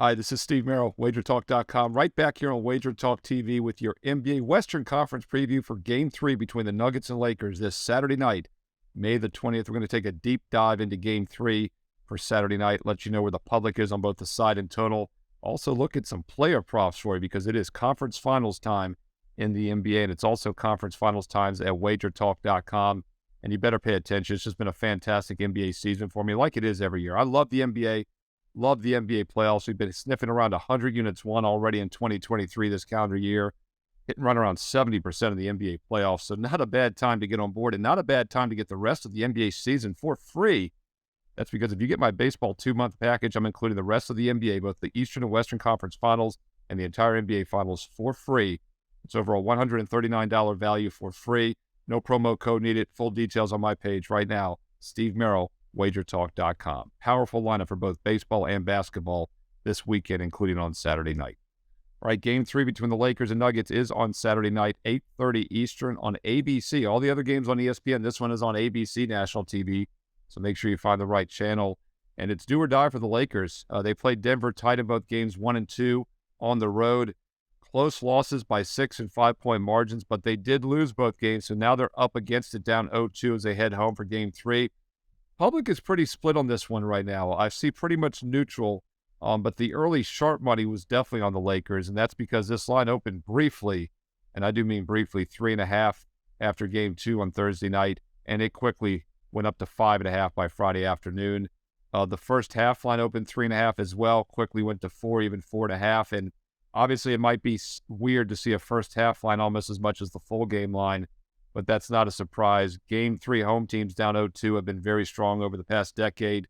Hi, this is Steve Merril, WagerTalk.com. Right back here on WagerTalk TV with your NBA Western Conference preview for Game 3 between the Nuggets and Lakers this Saturday night, May the 20th. We're going to take a deep dive into Game 3 for Saturday night, let you know where the public is on both the side and total. Also look at some player props for you because it is conference finals time in the NBA, and it's also conference finals times at WagerTalk.com. And you better pay attention. It's just been a fantastic NBA season for me, like it is every year. I love the NBA. Love the NBA playoffs. We've been sniffing around 100 units won already in 2023 this calendar year, hitting right around 70% of the NBA playoffs. So not a bad time to get on board and not a bad time to get the rest of the NBA season for free. That's because if you get my baseball 2-month package, I'm including the rest of the NBA, both the Eastern and Western Conference Finals and the entire NBA Finals for free. It's over a $139 value for free. No promo code needed. Full details on my page right now. Steve Merril, WagerTalk.com. Powerful lineup for both baseball and basketball this weekend, including on Saturday night. All right, Game 3 between the Lakers and Nuggets is on Saturday night, 8:30 Eastern on ABC. All the other games on ESPN. This one is on ABC National TV, so make sure you find the right channel. And it's do or die for the Lakers. They played Denver, tied in both games 1 and 2 on the road. Close losses by 6 and 5-point margins, but they did lose both games, so now they're up against it, down 0-2 as they head home for Game 3. Public is pretty split on this one right now. I see pretty much neutral, but the early sharp money was definitely on the Lakers, and that's because this line opened briefly, and I do mean briefly, 3.5 after Game 2 on Thursday night, and it quickly went up to 5.5 by Friday afternoon. The first half line opened 3.5 as well, quickly went to 4, even 4.5, and obviously it might be weird to see a first half line almost as much as the full game line, but that's not a surprise. Game 3 home teams down 0-2 have been very strong over the past decade,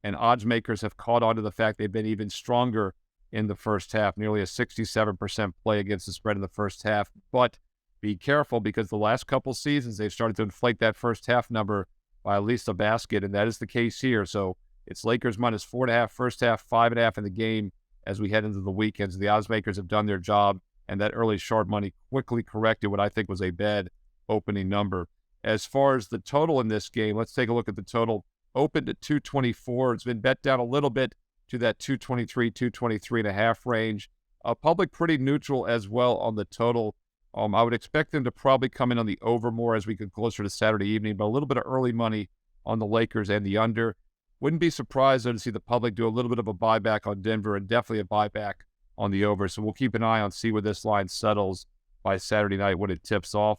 and odds makers have caught on to the fact they've been even stronger in the first half, nearly a 67% play against the spread in the first half. But be careful because the last couple seasons they've started to inflate that first half number by at least a basket, and that is the case here. So it's Lakers minus 4.5 first half, 5.5 in the game as we head into the weekends. The odds makers have done their job, and that early sharp money quickly corrected what I think was a bad opening number. As far as the total in this game, let's take a look at the total. Opened at 224. It's been bet down a little bit to that 223, 223.5 range. Public pretty neutral as well on the total. I would expect them to probably come in on the over more as we get closer to Saturday evening, but a little bit of early money on the Lakers and the under. Wouldn't be surprised though to see the public do a little bit of a buyback on Denver and definitely a buyback on the over. So we'll keep an eye on see where this line settles by Saturday night when it tips off.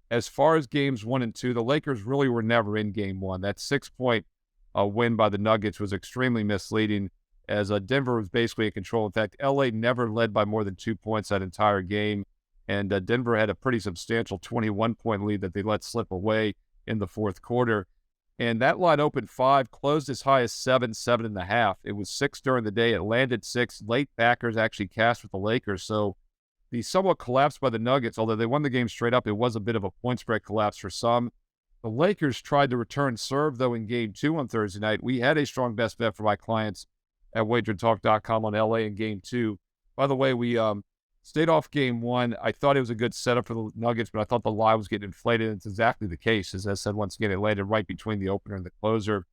As far as games 1 and 2, the Lakers really were never in game 1. That 6-point win by the Nuggets was extremely misleading as Denver was basically in control. In fact, LA never led by more than 2 points that entire game, and Denver had a pretty substantial 21-point lead that they let slip away in the fourth quarter. And that line opened 5, closed as high as 7, 7.5. It was 6 during the day. It landed 6. Late backers actually cashed with the Lakers. So the somewhat collapse by the Nuggets, although they won the game straight up, it was a bit of a point spread collapse for some. The Lakers tried to return serve, though, in Game 2 on Thursday night. We had a strong best bet for my clients at WagerTalk.com on LA in Game 2. By the way, we stayed off Game 1. I thought it was a good setup for the Nuggets, but I thought the line was getting inflated. It's exactly the case. As I said, once again, it landed right between the opener and the closer.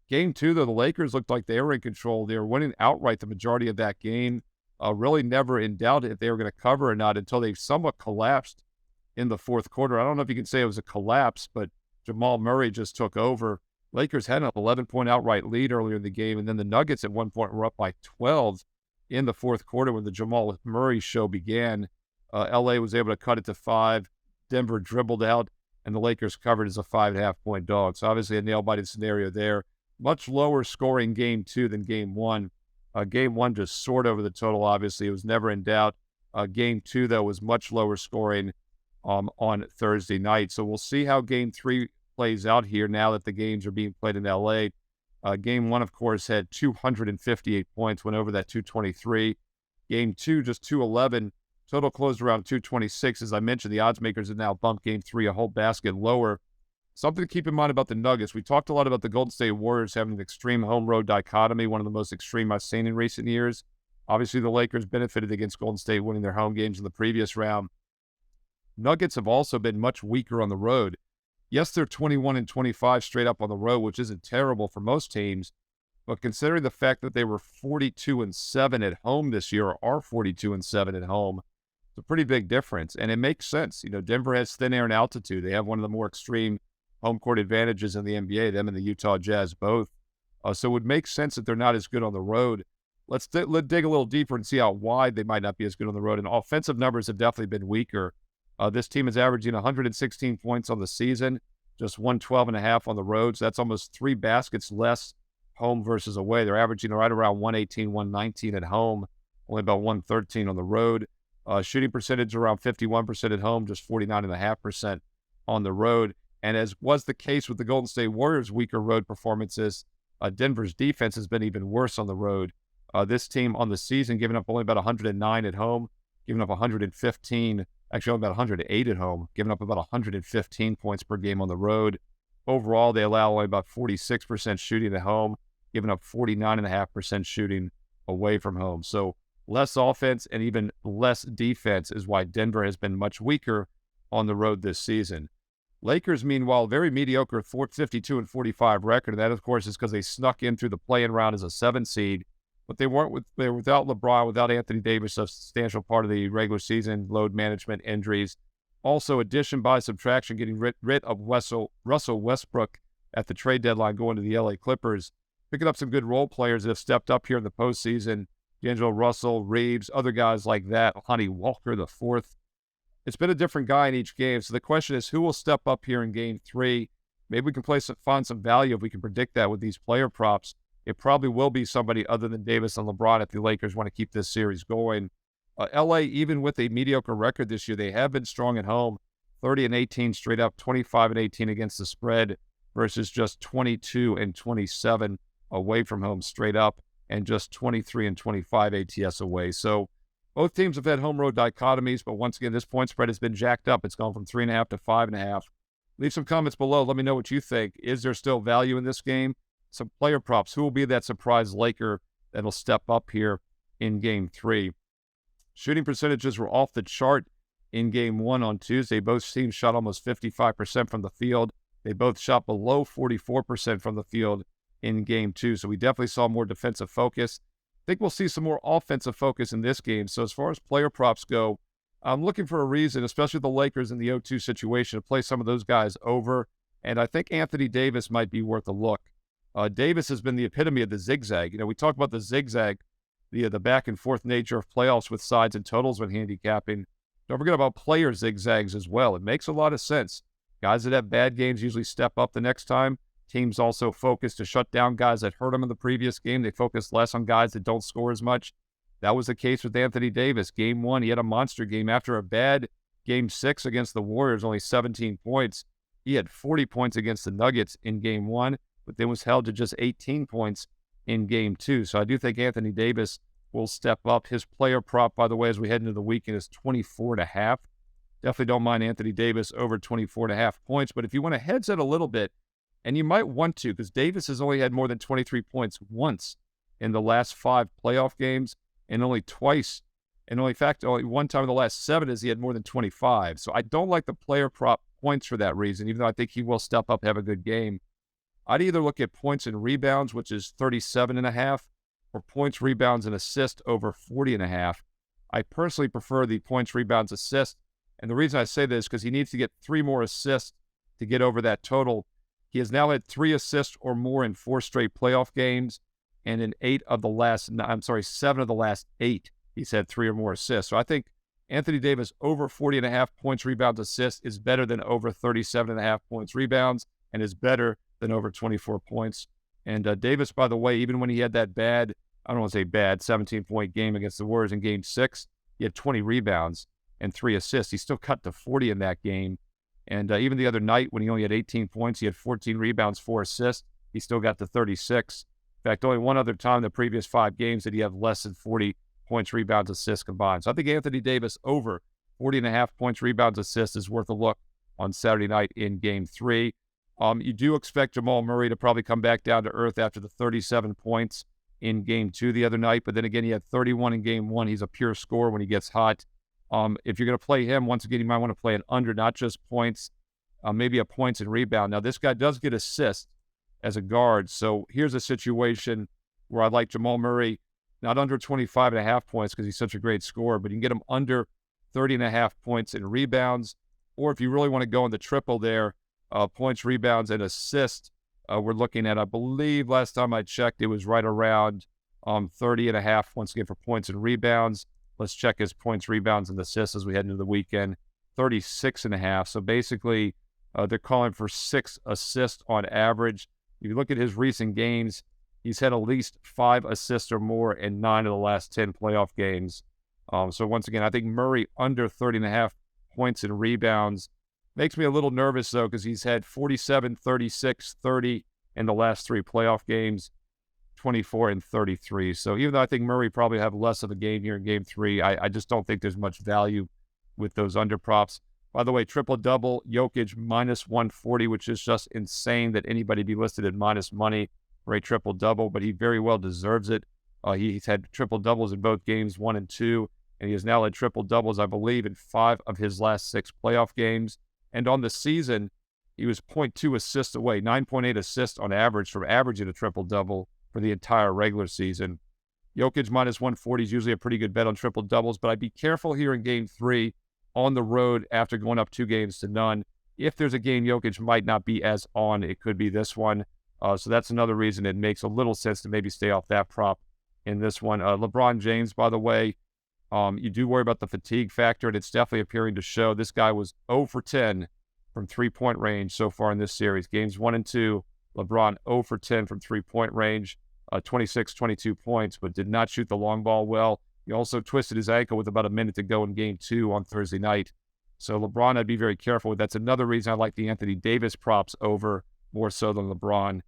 Game 2, though, the Lakers looked like they were in control. They were winning outright the majority of that game. Really never in doubt if they were going to cover or not until they somewhat collapsed in the fourth quarter. I don't know if you can say it was a collapse, but Jamal Murray just took over. Lakers had an 11-point outright lead earlier in the game, and then the Nuggets at one point were up by 12 in the fourth quarter when the Jamal Murray show began. LA was able to cut it to 5. Denver dribbled out, and the Lakers covered as a 5.5-point dog. So obviously a nail-biting scenario there. Much lower scoring Game 2 than Game 1. Game 1 just soared over the total, obviously. It was never in doubt. Game 2, though, was much lower scoring on Thursday night. So we'll see how Game 3 plays out here now that the games are being played in L.A. Game 1, of course, had 258 points, went over that 223. Game 2, just 211. Total closed around 226. As I mentioned, the odds makers have now bumped Game 3 a whole basket lower. Something to keep in mind about the Nuggets. We talked a lot about the Golden State Warriors having an extreme home-road dichotomy, one of the most extreme I've seen in recent years. Obviously, the Lakers benefited against Golden State winning their home games in the previous round. Nuggets have also been much weaker on the road. Yes, they're 21 and 25 straight up on the road, which isn't terrible for most teams, But considering the fact that they were 42-7 at home this year, or are 42-7 at home, it's a pretty big difference. And it makes sense. Denver has thin air and altitude. They have one of the more extreme home court advantages in the NBA, them and the Utah Jazz both. So it would make sense that they're not as good on the road. Let's dig a little deeper and see how wide they might not be as good on the road. And offensive numbers have definitely been weaker. This team is averaging 116 points on the season, just 112.5 on the road. So that's almost 3 baskets less home versus away. They're averaging right around 118, 119 at home, only about 113 on the road. Shooting percentage around 51% at home, just 49.5% on the road. And as was the case with the Golden State Warriors' weaker road performances, Denver's defense has been even worse on the road. This team on the season giving up only about 109 at home, giving up 115, actually only about 108 at home, giving up about 115 points per game on the road. Overall, they allow only about 46% shooting at home, giving up 49.5% shooting away from home. So less offense and even less defense is why Denver has been much weaker on the road this season. Lakers, meanwhile, very mediocre 52-45 record. And that, of course, is because they snuck in through the play-in round as a 7 seed. But they were without LeBron, without Anthony Davis, a substantial part of the regular season, load management, injuries. Also, addition by subtraction, getting rid of Russell Westbrook at the trade deadline, going to the LA Clippers, picking up some good role players that have stepped up here in the postseason. D'Angelo Russell, Reeves, other guys like that, Lonnie Walker, the fourth. It's been a different guy in each game. So the question is, who will step up here in Game 3? Maybe we can find some value if we can predict that with these player props. It probably will be somebody other than Davis and LeBron if the Lakers want to keep this series going. LA, even with a mediocre record this year, they have been strong at home, 30-18 straight up, 25-18 against the spread versus just 22-27 away from home straight up, and just 23-25 ATS away. So both teams have had home road dichotomies, but once again, this point spread has been jacked up. It's gone from 3.5 to 5.5. Leave some comments below. Let me know what you think. Is there still value in this game? Some player props. Who will be that surprise Laker that'll step up here in Game 3? Shooting percentages were off the chart in Game 1 on Tuesday. Both teams shot almost 55% from the field. They both shot below 44% from the field in Game 2. So we definitely saw more defensive focus. I think we'll see some more offensive focus in this game. So as far as player props go, I'm looking for a reason, especially the Lakers in the 0-2 situation, to play some of those guys over. And I think Anthony Davis might be worth a look. Davis has been the epitome of the zigzag. We talk about the zigzag, the back and forth nature of playoffs with sides and totals when handicapping. Don't forget about player zigzags as well. It makes a lot of sense. Guys that have bad games usually step up the next time. Teams also focus to shut down guys that hurt them in the previous game. They focus less on guys that don't score as much. That was the case with Anthony Davis. Game 1, he had a monster game. After a bad Game 6 against the Warriors, only 17 points. He had 40 points against the Nuggets in Game 1, but then was held to just 18 points in Game 2. So I do think Anthony Davis will step up. His player prop, by the way, as we head into the weekend, is 24.5. Definitely don't mind Anthony Davis over 24.5 points. But if you want to hedge it a little bit, and you might want to, because Davis has only had more than 23 points once in the last 5 playoff games, and only twice, and only one time in the last 7 is he had more than 25. So I don't like the player prop points for that reason, even though I think he will step up and have a good game. I'd either look at points and rebounds, which is 37.5, or points, rebounds, and assists over 40.5. I personally prefer the points, rebounds, assists. And the reason I say this is because he needs to get 3 more assists to get over that total. He has now had 3 assists or more in 4 straight playoff games. And in 7 of the last 8, he's had 3 or more assists. So I think Anthony Davis over 40.5 points, rebounds, assists is better than over 37.5 points, rebounds, and is better than over 24 points. And Davis, by the way, even when he had that bad, I don't want to say bad, 17-point game against the Warriors in Game 6, he had 20 rebounds and 3 assists. He still cut to 40 in that game. And even the other night when he only had 18 points, he had 14 rebounds, 4 assists. He still got to 36. In fact, only one other time in the previous 5 games did he have less than 40 points, rebounds, assists combined. So I think Anthony Davis over 40.5 points, rebounds, assists is worth a look on Saturday night in Game 3. You do expect Jamal Murray to probably come back down to earth after the 37 points in Game 2 the other night. But then again, he had 31 in Game 1. He's a pure scorer when he gets hot. If you're going to play him, once again, you might want to play an under, not just points, maybe a points and rebound. Now, this guy does get assists as a guard. So here's a situation. where I like Jamal Murray, not under 25.5 points because he's such a great scorer, but you can get him under 30.5 points in rebounds. Or if you really want to go in the triple there, points, rebounds, and assists, we're looking at, I believe last time I checked, it was right around 30.5 once again for points and rebounds. Let's check his points, rebounds, and assists as we head into the weekend. 36.5. So basically, they're calling for 6 assists on average. If you look at his recent games, he's had at least 5 assists or more in 9 of the last 10 playoff games. So once again, I think Murray under 30.5 points and rebounds makes me a little nervous, though, because he's had 47, 36, 30 in the last 3 playoff games, 24 and 33. So even though I think Murray probably have less of a game here in Game 3, I just don't think there's much value with those under props. By the way, triple-double, Jokic minus 140, which is just insane that anybody be listed at minus money for a triple-double, but he very well deserves it. He's had triple-doubles in both games 1 and 2, and he has now had triple-doubles, I believe, in 5 of his last 6 playoff games. And on the season, he was 0.2 assists away, 9.8 assists on average from averaging a triple-double for the entire regular season. Jokic minus 140 is usually a pretty good bet on triple-doubles, but I'd be careful here in Game 3 on the road after going up 2 games to none. If there's a game Jokic might not be as on, it could be this one. So that's another reason it makes a little sense to maybe stay off that prop in this one. LeBron James, by the way, you do worry about the fatigue factor, and it's definitely appearing to show. This guy was 0 for 10 from three-point range so far in this series. Games 1 and 2, LeBron 0 for 10 from three-point range, 26, 22 points, but did not shoot the long ball well. He also twisted his ankle with about a minute to go in Game 2 on Thursday night. So LeBron, I'd be very careful with. That's another reason I like the Anthony Davis props over more so than LeBron.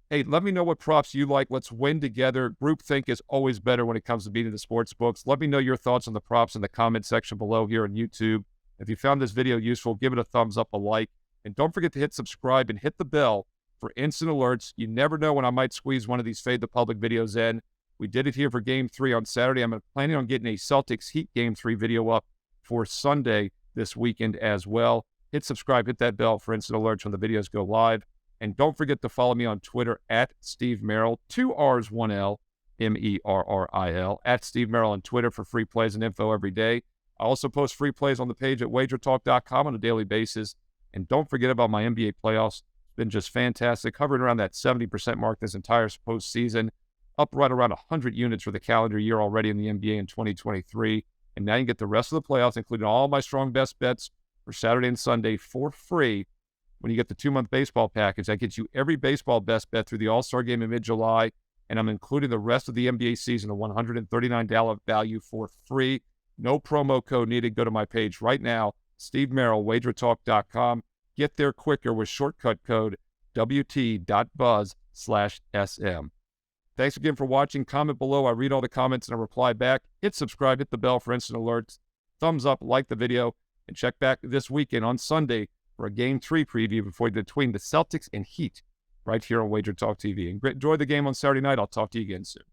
Hey, let me know what props you like. Let's win together. Groupthink is always better when it comes to beating the sports books. Let me know your thoughts on the props in the comment section below here on YouTube. If you found this video useful, give it a thumbs up, a like, and don't forget to hit subscribe and hit the bell for instant alerts. You never know when I might squeeze one of these Fade the Public videos in. We did it here for Game 3 on Saturday. I'm planning on getting a Celtics Heat Game 3 video up for Sunday this weekend as well. Hit subscribe, hit that bell for instant alerts when the videos go live. And don't forget to follow me on Twitter at Steve Merril, 2 R's, 1 L, Merril, at Steve Merril on Twitter for free plays and info every day. I also post free plays on the page at WagerTalk.com on a daily basis. And don't forget about my NBA playoffs. It's been just fantastic, hovering around that 70% mark this entire postseason, up right around 100 units for the calendar year already in the NBA in 2023. And now you get the rest of the playoffs, including all my strong best bets for Saturday and Sunday for free. When you get the 2-month baseball package, that gets you every baseball best bet through the All-Star game in mid-July, and I'm including the rest of the NBA season, a $139 value for free. No promo code needed. Go to my page right now, Steve Merril, WagerTalk.com. Get there quicker with shortcut code WT.buzz/SM. Thanks again for watching. Comment below. I read all the comments and I reply back. Hit subscribe, hit the bell for instant alerts. Thumbs up, like the video, and check back this weekend on Sunday for a Game 3 preview between the Celtics and Heat right here on WagerTalk TV. And enjoy the game on Saturday night. I'll talk to you again soon.